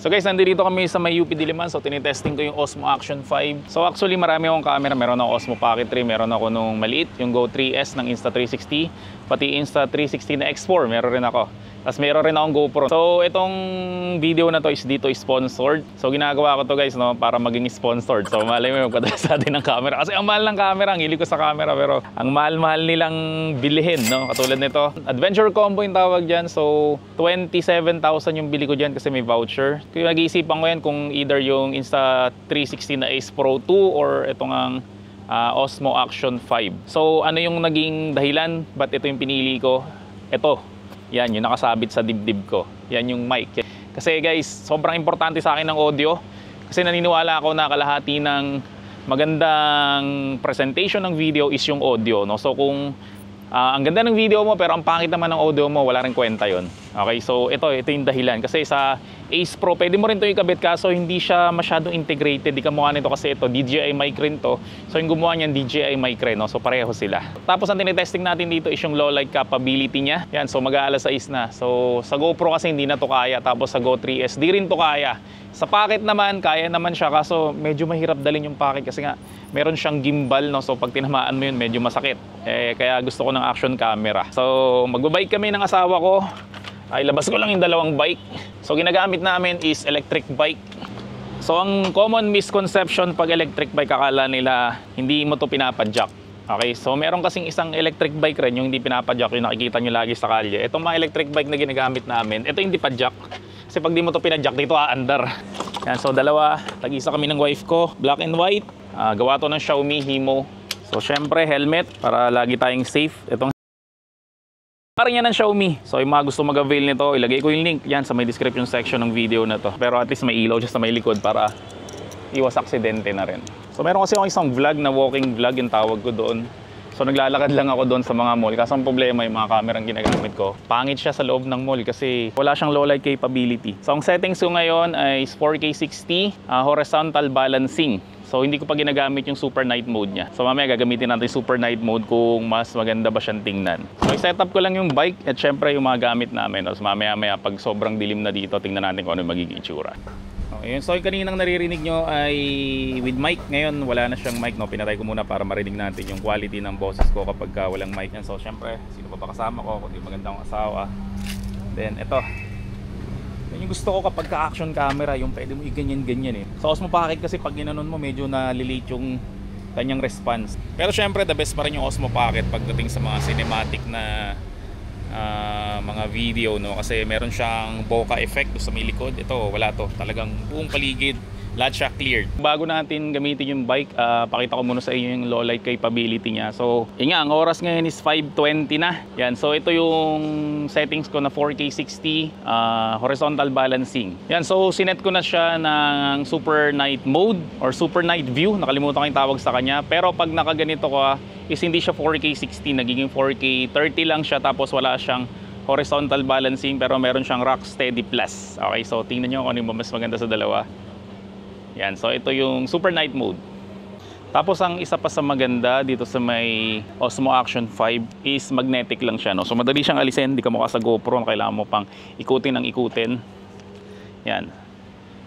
So guys, nandito kami sa may UP Diliman. So tinitesting ko yung Osmo Action 5. So actually marami akong camera. Meron ako Osmo Pocket 3, meron ako nung maliit, yung Go 3S ng Insta360, pati Insta360 na X4 meron rin ako. Tapos meron rin akong GoPro. So itong video na to is dito sponsored. So ginagawa ko to guys, no, para maging sponsored. So malay mo magpadala sa atin ng camera. Kasi ang mahal ng camera, ang hilig ko sa camera, pero ang mahal-mahal nilang bilhin, no? Katulad nito, Adventure Combo yung tawag dyan. So 27,000 yung bili ko dyan kasi may voucher. Kaya nag-iisipan ko yan kung either yung Insta360 na Ace Pro 2 or itong ang Osmo Action 5. So ano yung naging dahilan? Ba't ito yung pinili ko? Ito. Yan, yung nakasabit sa dibdib ko. Yan yung mic. Kasi guys, sobrang importante sa akin ng audio. Kasi naniniwala ako na kalahati ng magandang presentation ng video is yung audio, no? So kung ang ganda ng video mo pero ang pangit naman ng audio mo, wala rin kwenta yon. Okay, so ito yung dahilan. Kasi sa Ace Pro, pwede mo rin ito ikabit kaso hindi siya masyadong integrated. Di ka mukha nito kasi ito, DJI mic rin to. So yung gumawa niyan, DJI mic rin, no? So pareho sila. Tapos ang tinitesting natin dito is yung low light capability niya. Yan, so mag-aalas 6 na. So sa GoPro kasi hindi na to kaya. Tapos sa Go 3S, di rin to kaya. Sa Pocket naman, kaya naman siya. Kaso medyo mahirap dalhin yung Pocket kasi nga meron siyang gimbal, no? So pag tinamaan mo yun, medyo masakit. Kaya gusto ko ng action camera. So magbabike kami ng asawa ko. Ay labas ko lang yung dalawang bike. So ginagamit namin is electric bike. So ang common misconception pag electric bike, akala nila hindi mo to pinapadjak. Okay, so meron kasing isang electric bike rin yung hindi pinapadjak, yung nakikita nyo lagi sa kalye. Itong mga electric bike na ginagamit namin, ito hindi padjak. Kasi pag di mo to pinadjak, dito aandar. Yan, so dalawa, tag-isa kami ng wife ko, black and white. Gawa to ng Xiaomi Himo. So syempre helmet para lagi tayong safe. Itong parang yan ng Xiaomi. So yung mga gusto mag-avail nito, ilagay ko yung link yan sa may description section ng video na to. Pero at least may ilaw dyan sa may likod para iwas aksidente na rin. So meron kasi akong isang vlog na walking vlog yung tawag ko doon. So naglalakad lang ako doon sa mga mall. Kasi ang problema yung mga kamerang ginagamit ko, pangit siya sa loob ng mall kasi wala siyang low light capability. So ang settings ko ngayon ay 4K 60 horizontal balancing. So hindi ko pa ginagamit yung super night mode niya. So mamaya gagamitin natin yung super night mode kung mas maganda ba siyang tingnan. So i-setup ko lang yung bike at syempre yung mga gamit namin. So mamaya pag sobrang dilim na dito, tingnan natin kung ano yung magiging itsura. Okay, so yung kaninang naririnig nyo ay with mic. Ngayon wala na siyang mic, no? Pinatay ko muna para marinig natin yung quality ng boses ko kapag walang mic yan. So syempre, sino pa ba kasama ko kundi magandang asawa. Then ito, yung gusto ko kapag ka-action camera, yung pwede mo i-ganyan-ganyan eh. Sa Osmo Pocket kasi pag ginanon mo, medyo na-late yung kanyang response. Pero syempre, the best pa rin yung Osmo Pocket pagdating sa mga cinematic na mga video, no? Kasi meron siyang bokeh effect sa may likod. Ito, wala to. Talagang buong paligid, lahat siya cleared. Bago natin gamitin yung bike, pakita ko muna sa inyo yung low light capability niya. So, yun nga, ang oras ngayon is 5:20 na. Yan, so ito yung settings ko na 4K 60 horizontal balancing. Yan, so sinet ko na siya ng super night mode or super night view. Nakalimutan ko yung tawag sa kanya. Pero pag nakaganito ko is hindi siya 4K 60, nagiging 4K 30 lang siya, tapos wala siyang horizontal balancing pero meron siyang Rocksteady Plus. Okay, so tingnan nyo kung ano yung mas maganda sa dalawa. Yan, so ito yung super night mode. Tapos ang isa pa sa maganda dito sa may Osmo Action 5 is magnetic lang siya, no? So madali siyang alisin, di ka mukha sa GoPro, kailangan mo pang ikutin ng ikutin. Yan.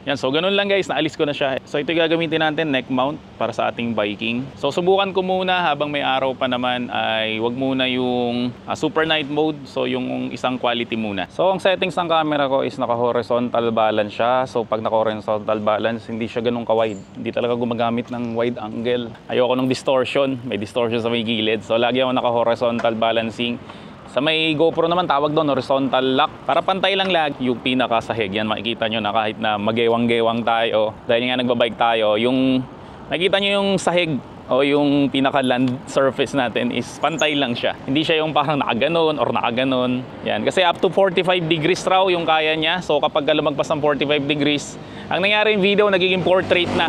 Yan, so ganun lang guys, naalis ko na siya. So ito yung gagamitin natin, neck mount para sa ating biking. So subukan ko muna habang may araw pa naman ay wag muna yung super night mode. So yung isang quality muna. So ang settings ng camera ko is naka horizontal balance siya. So pag naka horizontal balance, hindi siya ganun ka-wide. Hindi talaga gumagamit ng wide angle. Ayoko ng distortion, may distortion sa may gilid. So lagi ako naka horizontal balancing. Sa may GoPro naman, tawag doon horizontal lock. Para pantay lang lag yung pinakasahig. Yan, makikita nyo na kahit na magewang-gewang tayo, dahil nga nagbabike tayo, yung makikita nyo yung sahig o yung pinaka-land surface natin is pantay lang siya. Hindi siya yung parang nakaganon or nakaganon. Yan, kasi up to 45 degrees raw yung kaya niya. So kapag lumagpas ng 45 degrees, ang nangyari yung video, nagiging portrait na.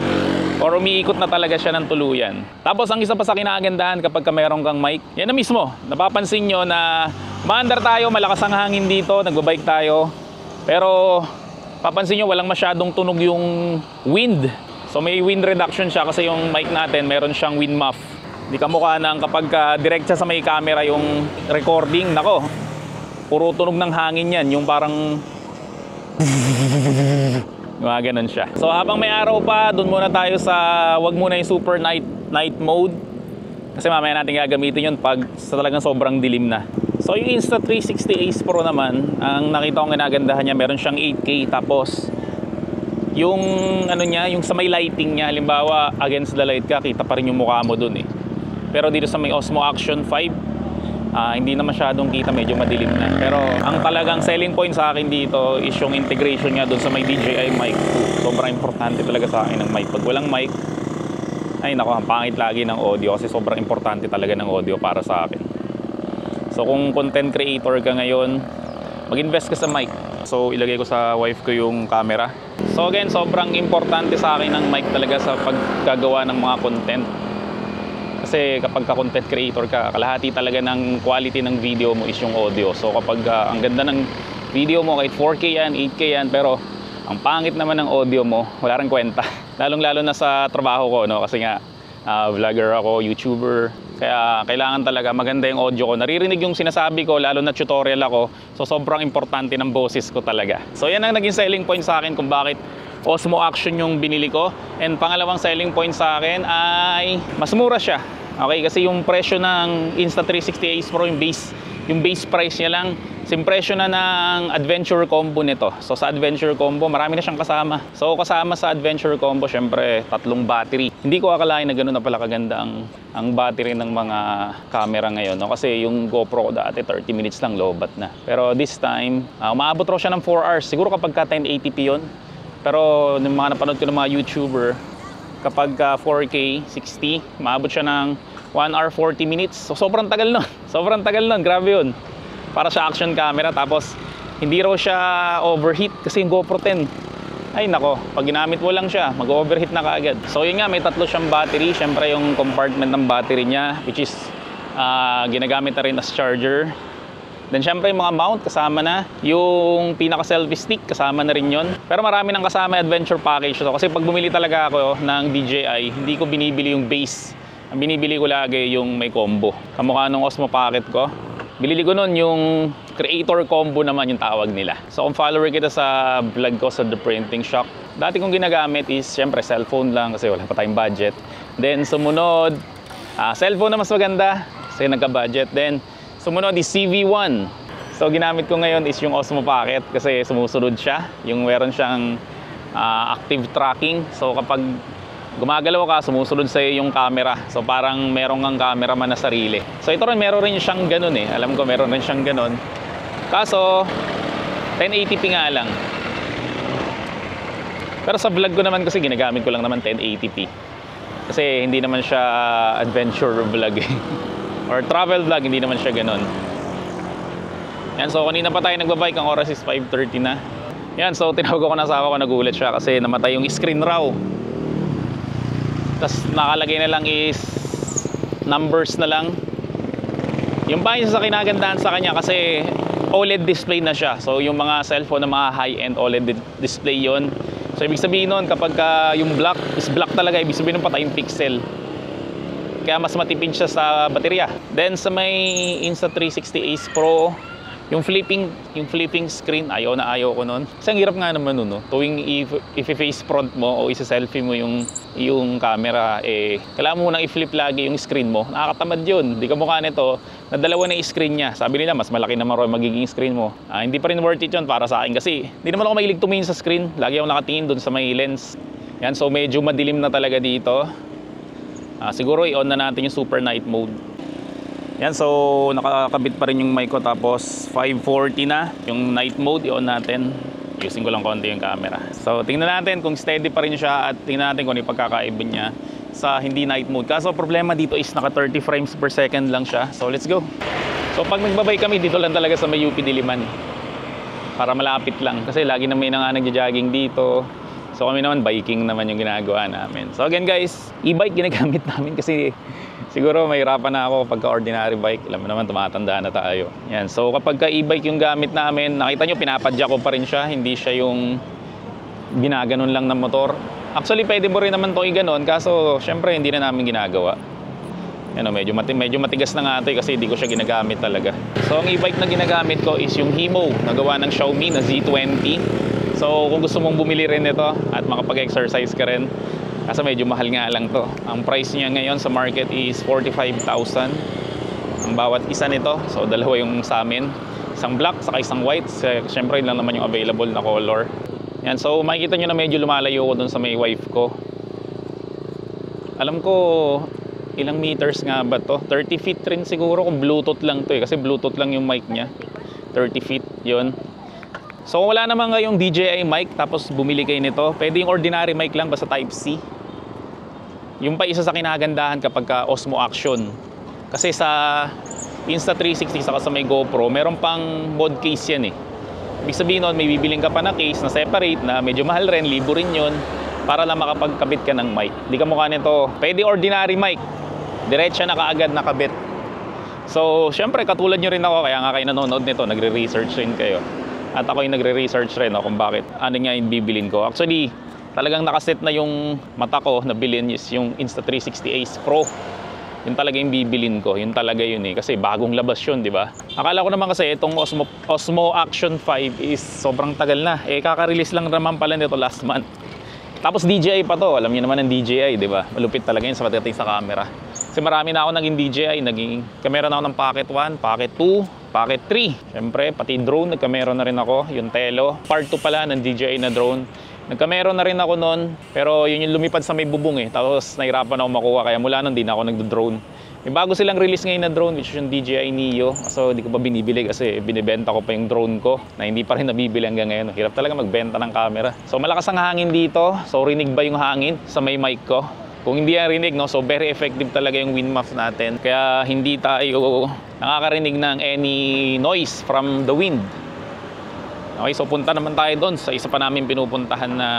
Or umiikot na talaga siya ng tuluyan. Tapos ang isa pa sa kinagandahan kapag mayroon kang mic, yan na mismo. Napapansin nyo na maandar tayo, malakas ang hangin dito, nagbabike tayo. Pero papansin nyo walang masyadong tunog yung wind. So may wind reduction siya kasi yung mic natin meron siyang wind muff. Di ka mukha ng kapag direct siya sa may camera yung recording. Nako, puro tunog ng hangin yan. Yung parang Mga ganun siya. So habang may araw pa, dun muna tayo sa wag muna yung super night mode. Kasi mamaya natin gagamitin yun pag talagang sobrang dilim na. So yung Insta360 Ace Pro naman, ang nakita kong ginagandahan niya, meron siyang 8K, tapos yung ano niya, yung sa may lighting niya, halimbawa against the light ka, kita pa rin yung mukha mo dun eh. Pero dito sa may Osmo Action 5, hindi na masyadong kita, medyo madilim na. Pero ang talagang selling point sa akin dito is yung integration niya dun sa may DJI Mic 2. Sobrang importante talaga sa akin ng mic. Pag walang mic, ay nako, ang pangit lagi ng audio, kasi sobrang importante talaga ng audio para sa akin. So kung content creator ka ngayon, mag-invest ka sa mic. So ilagay ko sa wife ko yung camera. So again, sobrang importante sa akin ng mic talaga sa paggagawa ng mga content. Kasi kapag ka-content creator ka, kalahati talaga ng quality ng video mo is yung audio. So kapag ang ganda ng video mo, kahit 4K yan, 8K yan, pero ang pangit naman ng audio mo, wala rin kwenta. Lalong-lalo na sa trabaho ko, no? Kasi nga, vlogger ako, YouTuber. Kaya kailangan talaga maganda yung audio ko. Naririnig yung sinasabi ko, lalo na tutorial ako. So sobrang importante ng boses ko talaga. So yan ang naging selling point sa akin kung bakit Osmo Action yung binili ko. And pangalawang selling point sa akin ay mas mura siya. Okay, kasi yung presyo ng Insta360 Ace Pro, yung base price niya lang, same presyo na ng Adventure Combo nito. So sa Adventure Combo, marami na siyang kasama. So kasama sa Adventure Combo, syempre, 3 battery. Hindi ko akalain na gano'n na pala kaganda ang battery ng mga camera ngayon. No? Kasi yung GoPro ko dati, 30 minutes lang, lobat na. Pero this time, umaabot raw siya ng 4 hours. Siguro kapag ka 1080p yun. Pero yung mga napanood ko ng mga YouTuber, kapag 4K 60, maabot siya ng 1 hour 40 minutes. So sobrang tagal nun. Sobrang tagal nun. Grabe yun. Para sa action camera. Tapos hindi raw siya overheat kasi yung GoPro 10. Ay nako, pag ginamit mo lang siya, mag-overheat na kaagad. So yun nga, may 3 siyang battery. Syempre yung compartment ng battery niya, which is ginagamit na rin as charger. Then syempre yung mga mount kasama na, yung pinaka selfie stick kasama na rin yon. Pero marami nang kasama yung adventure package to. Kasi pag bumili talaga ako ng DJI, hindi ko binibili yung base. Ang binibili ko lagi yung may combo. Kamukha nung Osmo Pocket ko. Bilili ko nun yung creator combo naman yung tawag nila. So kung follower kita sa vlog ko sa The Printing Shop, dati kong ginagamit is syempre cellphone lang kasi wala pa tayong budget. Then sumunod, cellphone na mas maganda kasi nagka-budget. Then sumunod is CV1. So ginamit ko ngayon is yung Osmo Pocket kasi sumusunod siya. Yung meron siyang active tracking. So kapag gumagalaw ka, sumusunod sa yung camera. So parang meron kang camera man na sarili. So ito rin, meron rin siyang ganun eh. Alam ko meron rin siyang ganun. Kaso 1080p nga lang. Pero sa vlog ko naman kasi ginagamit ko lang naman 1080p. Kasi hindi naman siya adventure vlog eh. Or travel vlog, hindi naman siya ganun. Yan, so kanina pa tayo nagbabike, ang oras is 5:30 na. Yan, so tinawag ko na asawa ko, nagulat siya kasi namatay yung screen raw. Tapos nakalagay na lang is numbers na lang. Yung pa sa kinagandahan sa kanya kasi OLED display na siya. So yung mga cellphone na mga high-end OLED display yon. So ibig sabihin nun, kapag yung black is black talaga, ibig sabihin nun patay yung pixel. Kaya mas matipid siya sa baterya. Then sa may Insta360 Ace Pro, yung flipping screen, ayaw ko nun. Kasi ang hirap nga naman nun, no? Tuwing i-face front mo o isa-selfie mo yung camera, kailangan mo nang i-flip lagi yung screen mo. Nakakatamad yun. Di ka mukha nito, na dalawa na yung screen niya. Sabi nila, mas malaki naman rin magiging screen mo. Hindi pa rin worth it yun para sa akin kasi hindi naman ako mahilig tumingin sa screen. Lagi ako nakatingin dun sa may lens. Yan, so medyo madilim na talaga dito. Siguro i-on na natin yung super night mode. Yan, so nakakabit pa rin yung mic ko, tapos 540 na yung night mode, i-on natin. Using ko lang konti yung camera. So tingnan natin kung steady pa rin siya at tingnan natin kung ano yung pagkakaiba niya sa hindi night mode. Kaso problema dito is naka 30 frames per second lang siya. So let's go. So pag nagbabay kami, dito lang talaga sa may UP Diliman. Para malapit lang. Kasi lagi na may nagja-jogging dito. So kami naman, biking naman yung ginagawa namin. So again guys, e-bike ginagamit namin kasi siguro mahirapan na ako pagka ordinary bike. Alam mo naman, tumatanda na tayo. Yan. So kapag ka e-bike yung gamit namin, nakita nyo, pinapadya ko pa rin siya. Hindi siya yung ginaganon lang ng motor. Actually, pwede mo rin naman itong iganon. Kaso, syempre, hindi na namin ginagawa. Yan, medyo matigas na nga ito kasi hindi ko siya ginagamit talaga. So ang e-bike na ginagamit ko is yung Himo, nagawa ng Xiaomi na Z20. So kung gusto mong bumili rin nito at makapag-exercise ka rin, kasi medyo mahal nga lang to. Ang price niya ngayon sa market is 45,000 ang bawat isa nito. So dalawa yung sa amin, isang black saka isang white. Siyempre yun lang naman yung available na color. Yan, so makikita nyo na medyo lumalayo ko dun sa may wife ko. Alam ko ilang meters nga ba to, 30 feet rin siguro kung Bluetooth lang to kasi Bluetooth lang yung mic niya. 30 feet yun. So kung wala naman ngayong DJI mic tapos bumili kayo nito, pwede yung ordinary mic lang basta type C. Yung pa isa sa kinagandahan kapag ka Osmo Action, kasi sa Insta360 saka sa may GoPro meron pang mod case yan Ibig sabihin nun, may bibiling ka pa na case na separate na medyo mahal rin, libo rin yun, para lang makapagkabit ka ng mic. Di ka mukha nito, pwede ordinary mic, diretsa na kaagad nakabit. So syempre katulad nyo rin ako, kaya nga kayo nanonood nito, nagre-research rin kayo. At ako yung nagre-research rin kung bakit ano nga yung bibilin ko. Actually talagang nakaset na yung mata ko na bilhin is yung Insta360 Ace Pro. Yun talaga yung bibilin ko, yun talaga yun kasi bagong labas yun, di ba? Akala ko naman kasi itong Osmo Action 5 is sobrang tagal na. Kaka-release lang naman pala nito last month. Tapos DJI pa to, alam niyo naman ng DJI, di ba? Malupit talaga yun sa pagdating sa camera. Kasi marami na ako naging DJI, naging kamera na ako ng Pocket 1, Pocket 2, Pocket 3. Siyempre, pati drone, nagkamera na rin ako, yung Tello. Part 2 pala ng DJI na drone. Nagkamera na rin ako noon, pero yun yung lumipad sa may bubong Tapos nahirapan ako makuha, kaya mula nun din ako nagdo-drone. May bago silang release ngayon na drone, which is yung DJI Neo. So di ko pa binibili kasi binibenta ko pa yung drone ko na hindi pa rin nabibili hanggang ngayon. Hirap talaga magbenta ng camera. So malakas ang hangin dito. So rinig ba yung hangin sa may mic ko? Kung hindi yan rinig, so very effective talaga yung wind muff natin. Kaya hindi tayo nakakarinig ng any noise from the wind. Okay, so punta naman tayo doon sa isa pa namin pinupuntahan na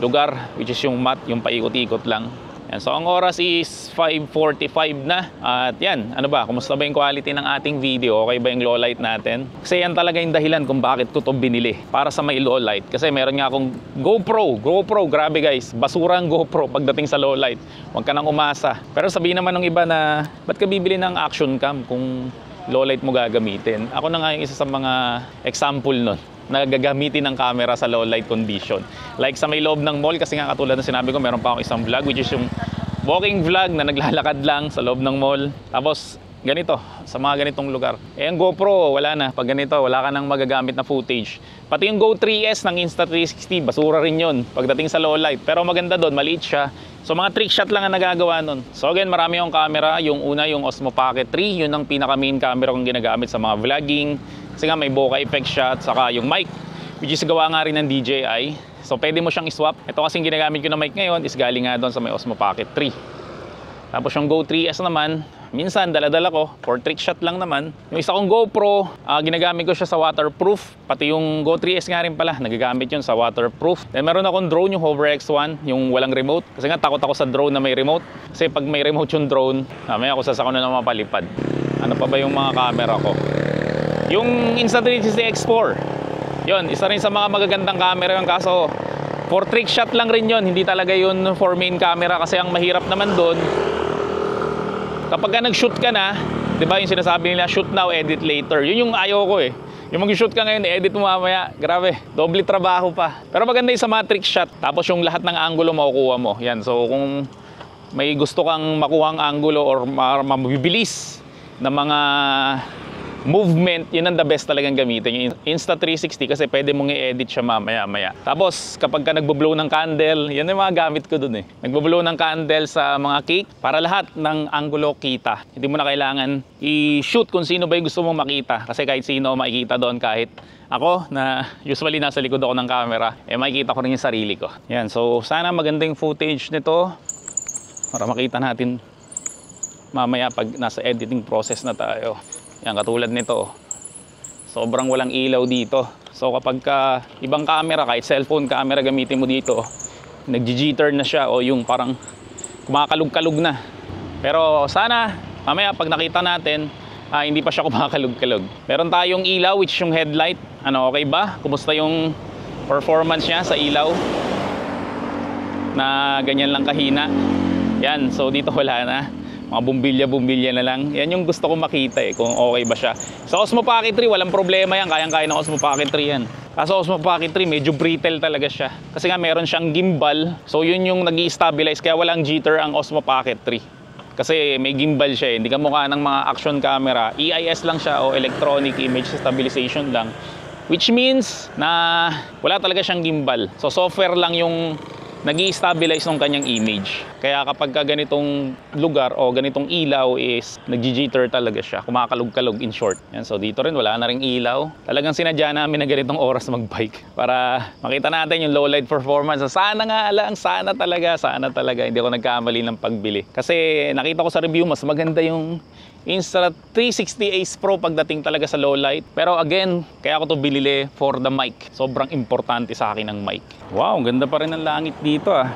lugar, which is yung mat, yung paikot-ikot lang. Yan, so ang oras is 5:45 na. At yan, ano ba, kumusta ba yung quality ng ating video? Okay ba yung low light natin? Kasi yan talaga yung dahilan kung bakit ko to binili, para sa may low light. Kasi meron nga akong GoPro, grabe guys, basura ang GoPro pagdating sa low light. Huwag ka nang umasa. Pero sabihin naman ng iba na, ba't ka bibili ng action cam kung low light mo gagamitin? Ako na nga yung isa sa mga example nun na gagamitin ng camera sa low light condition. Like sa may loob ng mall, kasi nga katulad na sinabi ko, meron pa akong isang vlog, which is yung walking vlog na naglalakad lang sa loob ng mall. Tapos ganito, sa mga ganitong lugar. Ang GoPro, wala na. Pag ganito, wala ka nang magagamit na footage. Pati yung Go 3S ng Insta360, basura rin yun pagdating sa low light. Pero maganda doon, maliit siya. So mga trick shot lang ang nagagawa nun. So again, marami yung camera. Yung una, yung Osmo Pocket 3. Yun ang pinaka main camera kong ginagamit sa mga vlogging. Kasi nga may bokeh effect shot. Saka yung mic, which is gawa nga rin ng DJI. So pwede mo siyang iswap. Ito kasing ginagamit ko na mic ngayon is galing nga doon sa may Osmo Pocket 3. Tapos yung Go 3S naman, minsan dala-dala ko for trick shot lang naman. Yung isa kong GoPro, ginagamit ko siya sa waterproof. Pati yung Go 3S nga rin pala, nagagamit yun sa waterproof. Then meron akong drone, yung HoverX One, yung walang remote. Kasi nga takot ako sa drone na may remote. Kasi pag may remote yung drone, may ako sasakon na mapalipad. Ano pa ba yung mga camera ko? Yung Insta360 X4, yun, isa rin sa mga magagandang camera yung, kaso for trick shot lang rin yun, hindi talaga yun for main camera. Kasi ang mahirap naman doon, kapag ka nag-shoot ka na, di ba yung sinasabi nila, shoot now, edit later. Yun yung ayaw ko Yung mag-shoot ka ngayon, edit mo mamaya. Grabe, doble trabaho pa. Pero maganda yung sa mga trick shot. Tapos yung lahat ng angulo makukuha mo. Yan, so kung may gusto kang makuha ang angulo or mabibilis na mga movement, yun ang the best talagang gamitin. Yung Insta360 kasi pwede mong i-edit siya mamaya-maya. Tapos kapag ka nagbo-blow ng candle, yan yung mga gamit ko dun Nagbo-blow ng candle sa mga cake para lahat ng angulo kita. Hindi mo na kailangan i-shoot kung sino ba yung gusto mong makita. Kasi kahit sino makikita doon, kahit ako na usually nasa likod ako ng camera, makikita ko rin yung sarili ko. Yan, so sana magandang footage nito para makita natin mamaya pag nasa editing process na tayo. Yan, katulad nito, sobrang walang ilaw dito. So kapag ibang camera, kahit cellphone camera gamitin mo dito, nag-jitter na siya o yung parang kumakalug-kalug na. Pero sana mamaya pag nakita natin, hindi pa siya kumakalug-kalug. Meron tayong ilaw, which yung headlight. Ano, okay ba? Kumusta yung performance niya sa ilaw na ganyan lang kahina? Yan, so dito wala na. Mga bumbilya-bumbilya na lang. Yan yung gusto ko makita kung okay ba siya. Sa Osmo Pocket 3, walang problema yan. Kayang-kaya ng Osmo Pocket 3 yan. Kaso Osmo Pocket 3 medyo brittle talaga siya. Kasi nga meron siyang gimbal. So yun yung nag-i-stabilize kaya walang jitter ang Osmo Pocket 3. Kasi may gimbal siya eh. Hindi ka mukha ng mga action camera. EIS lang siya o electronic image stabilization lang. Which means na wala talaga siyang gimbal. So software lang yung nag-i-stabilize ng kanyang image. Kaya kapag ka ganitong lugar o ganitong ilaw is nag-jitter talaga siya. Kumakalog-kalog in short. Yan, so dito rin wala na ring ilaw. Talagang sinadya namin na ganitong oras mag-bike para makita natin yung low light performance. So, sana nga lang, sana talaga hindi ako nagkamali ng pagbili. Kasi nakita ko sa review mas maganda yung Insta360 Ace Pro pagdating talaga sa low light. Pero again, kaya ako to binili for the mic. Sobrang importante sa akin ang mic. Wow, ganda pa rin ang langit dito ah.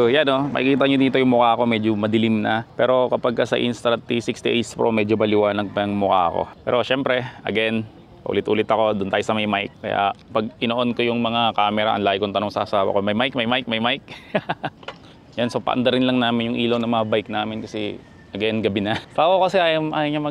Yan oh, makikita nyo dito yung mukha ko medyo madilim na. Pero kapag sa Insta360 Ace Pro medyo baliwanag pa yung mukha ko. Pero syempre, again, ulit-ulit ako, doon tayo sa may mic. Kaya pag ino-on ko yung mga camera, ang lagi kong tanong sa asawa ko, may mic? Yan, so paandarin lang namin yung ilaw ng mga bike namin kasi again, gabi na. Ako kasi ayaw niya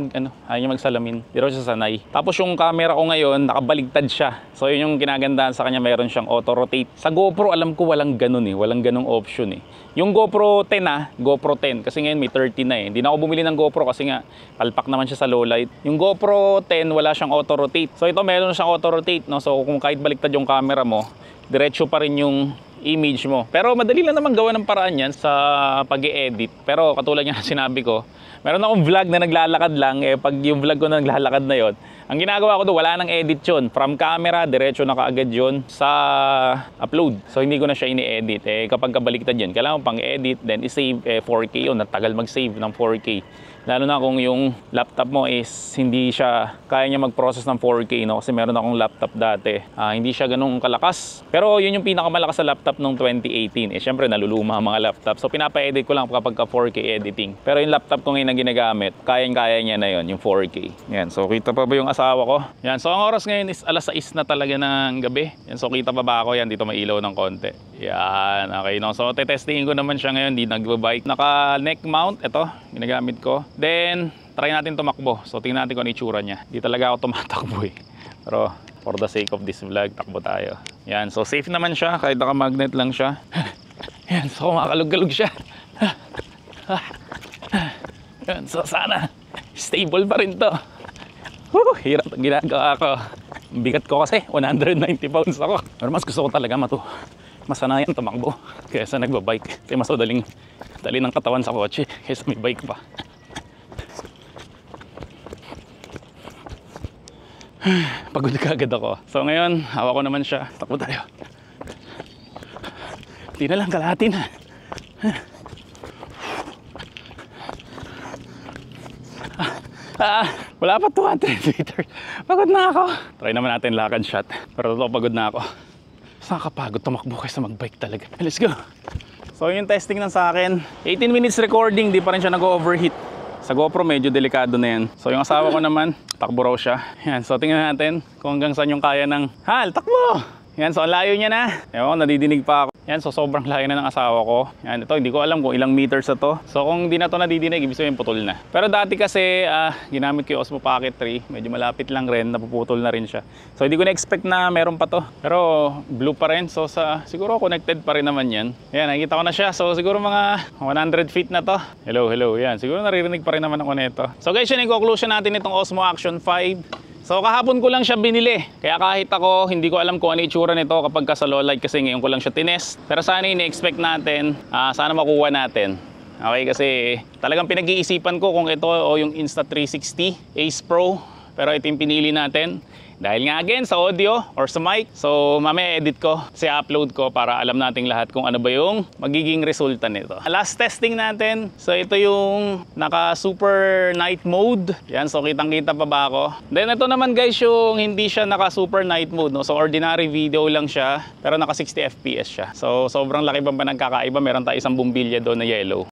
magsalamin. Di raw siya sanay. Tapos yung camera ko ngayon, nakabaligtad siya. So yun yung ginagandahan sa kanya, mayroon siyang auto-rotate. Sa GoPro, alam ko walang ganun eh. Walang ganung option eh. Yung GoPro 10 GoPro 10. Kasi ngayon may 30 na eh. Hindi na ako bumili ng GoPro kasi nga, palpak naman siya sa low light. Yung GoPro 10, wala siyang auto-rotate. So ito, meron siyang auto-rotate. No? So kung kahit baliktad yung camera mo, diretso pa rin yung image mo. Pero madali lang naman gawa ng paraan yan sa pag-i-edit. Pero katulad nga sinabi ko, meron akong vlog na naglalakad lang. Pag yung vlog ko na naglalakad na yon, ang ginagawa ko doon, wala nang edit yun. From camera, diretso na kaagad yun sa upload. So hindi ko na siya ini-edit. Kapag kabaliktad yun, kailangan pang edit, then i-save 4K yun. Natagal mag-save ng 4K. Lalo na kung yung laptop mo is hindi siya kaya niya mag-process ng 4K, no? Kasi meron akong laptop dati. Hindi siya ganun kalakas. Pero yun yung pinakamalakas sa laptop nung 2018. Siyempre naluluma ang mga laptop. So pinapa-edit ko lang kapag 4K editing. Pero yung laptop ko ngayon na ginagamit, kaya niya na yun, yung 4K. Yan, so kita pa ba yung asawa ko? Yan, so ang oras ngayon is alas 6 na talaga ng gabi. Yan, so kita pa ba ako? Yan, dito may ilaw ng konti. Yan, okay no. So tetestingin ko naman siya ngayon, di nagbabike. Naka neck mount, ito, ginagamit ko. Then, try natin tumakbo. So, tingnan natin kung ano itsura niya. Di talaga ako tumatakbo eh. Pero, for the sake of this vlog, takbo tayo. Yan, so safe naman siya. Kahit naka-magnet lang siya. Yan, so kumakalog-galog siya. Yan, so sana stable pa rin to. Hirap ang ginagawa ko. Bigat ko kasi, 190 pounds ako. Pero mas gusto ko talaga masanayan tumakbo kaysa nagbabike. Kasi mas dali ng katawan sa kotse kaysa may bike pa. Pagod kagad ako. So ngayon, hawak ko naman siya. Takbo tayo. Hindi na lang, kalahati na. Wala pa 200 meters. Pagod na ako. Try naman natin lakad shot. Pero totoo, pagod na ako. Nakakapagod tumakbo kaysa magbike talaga. Let's go. So yung testing na sa akin, 18 minutes recording, di pa rin siya nag-overheat. Sa GoPro medyo delikado na yan. So yung asawa ko naman, takbo raw siya. Yan, so tingnan natin kung hanggang saan yung kaya ng hal, takbo! Yan, so ang layo niya na. Ewan ko, nadidinig pa ako. Yan, so sobrang layo na ng asawa ko. Yan, ito, hindi ko alam kung ilang meters na to. So kung di na to nadidinig, ibig sabihin putol na. Pero dati kasi, ginamit ko yung Osmo Pocket 3. Medyo malapit lang rin, napuputol na rin siya. So hindi ko na-expect na meron pa to. Pero blue pa rin, so siguro connected pa rin naman yan. Yan, nakikita ko na siya. So siguro mga 100 feet na to. Hello, yan. Siguro naririnig pa rin naman ako nito. So guys, yun yung conclusion natin itong Osmo Action 5. So kahapon ko lang siya binili. Kaya kahit ako, hindi ko alam kung ano itsura nito kapag sa low light kasi ngayon ko lang siya tinest. Pero sana ini-expect natin, sana makuha natin. Okay, kasi talagang pinag-iisipan ko kung ito o yung Insta360 Ace Pro. Pero ito yung pinili natin. Dahil nga again sa audio or sa mic. So mamaya edit ko, upload ko para alam nating lahat kung ano ba yung magiging resulta nito. Last testing natin. So ito yung naka super night mode. Yan, so kitang kita pa ba ako? Then ito naman guys yung hindi siya naka super night mode, no? So ordinary video lang siya pero naka 60 fps siya. So sobrang laki pa nagkakaiba. Meron tayo isang bumbilya doon na yellow.